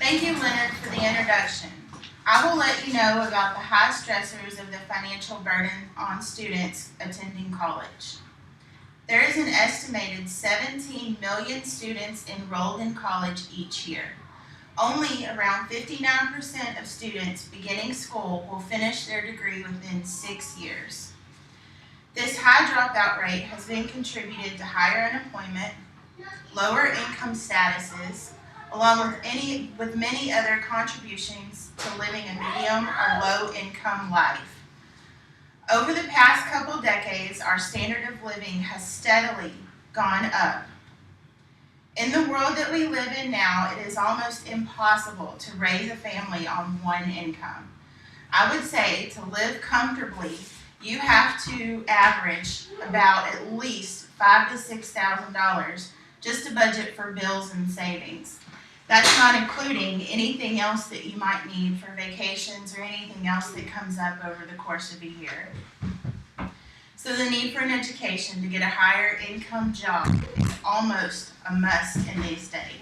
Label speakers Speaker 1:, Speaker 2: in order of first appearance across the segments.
Speaker 1: Thank you, Leonard, for the introduction. I will let you know about the high stressors of the financial burden on students attending college. There is an estimated 17 million students enrolled in college each year. Only around 59% of students beginning school will finish their degree within 6 years. This high dropout rate has been contributed to higher unemployment, lower income statuses, along with many other contributions to living a medium or low income life. Over the past couple decades, our standard of living has steadily gone up. In the world that we live in now, it is almost impossible to raise a family on one income. I would say to live comfortably, you have to average about at least $5,000 to $6,000 just to budget for bills and savings. That's not including anything else that you might need for vacations or anything else that comes up over the course of a year. So the need for an education to get a higher income job is almost a must in these days.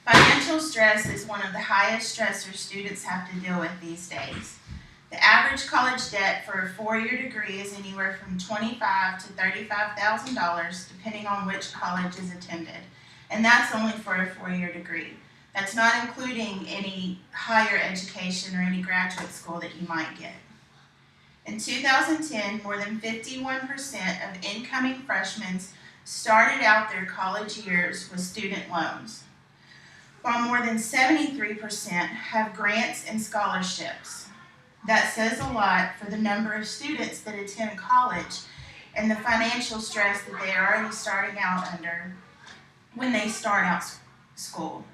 Speaker 1: Financial stress is one of the highest stressors students have to deal with these days. The average college debt for a four-year degree is anywhere from $25,000 to $35,000 depending on which college is attended. And that's only for a four-year degree. That's not including any higher education or any graduate school that you might get. In 2010, more than 51% of incoming freshmen started out their college years with student loans, while more than 73% have grants and scholarships. That says a lot for the number of students that attend college and the financial stress that they are already starting out under when they start out school.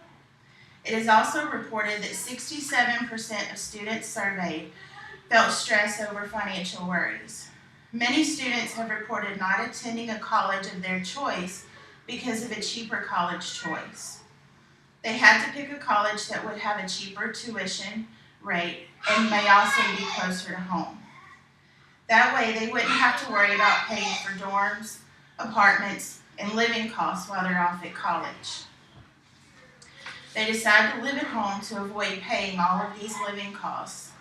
Speaker 1: It is also reported that 67% of students surveyed felt stress over financial worries. Many students have reported not attending a college of their choice because of a cheaper college choice. They had to pick a college that would have a cheaper tuition rate and may also be closer to home. That way they wouldn't have to worry about paying for dorms, apartments, and living costs while they're off at college. They decide to live at home to avoid paying all of these living costs.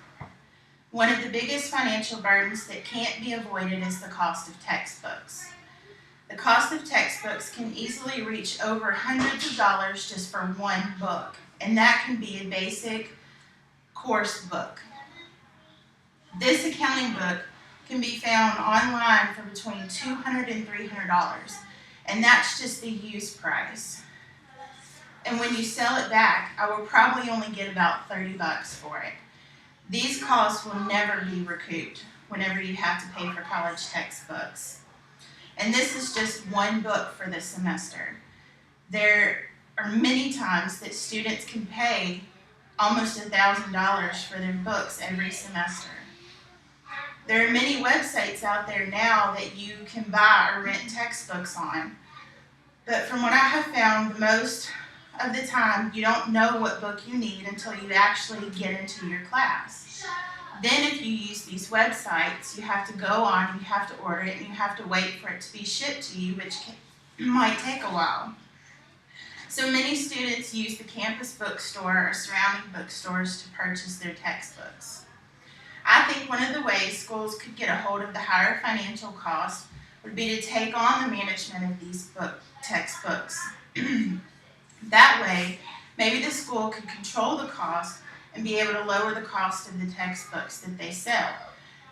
Speaker 1: One of the biggest financial burdens that can't be avoided is the cost of textbooks. The cost of textbooks can easily reach over hundreds of dollars just for one book, and that can be a basic course book. This accounting book can be found online for between $200 and $300, and that's just the used price. And when you sell it back, I will probably only get about $30 for it. These costs will never be recouped whenever you have to pay for college textbooks. And this is just one book for the semester. There are many times that students can pay almost $1,000 for their books every semester. There are many websites out there now that you can buy or rent textbooks on. But from what I have found, most of the time you don't know what book you need until you actually get into your class. Then if you use these websites, you have to go on and you have to order it and you have to wait for it to be shipped to you, which might take a while. So many students use the campus bookstore or surrounding bookstores to purchase their textbooks. I think one of the ways schools could get a hold of the higher financial costs would be to take on the management of these textbooks. That way, maybe the school could control the cost and be able to lower the cost of the textbooks that they sell.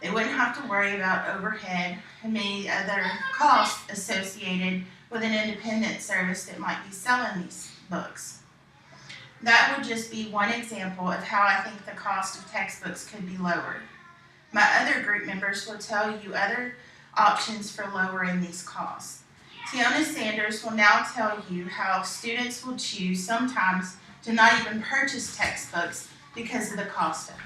Speaker 1: They wouldn't have to worry about overhead and many other costs associated with an independent service that might be selling these books. That would just be one example of how I think the cost of textbooks could be lowered. My other group members will tell you other options for lowering these costs. Tiona Sanders will now tell you how students will choose sometimes to not even purchase textbooks because of the cost of it.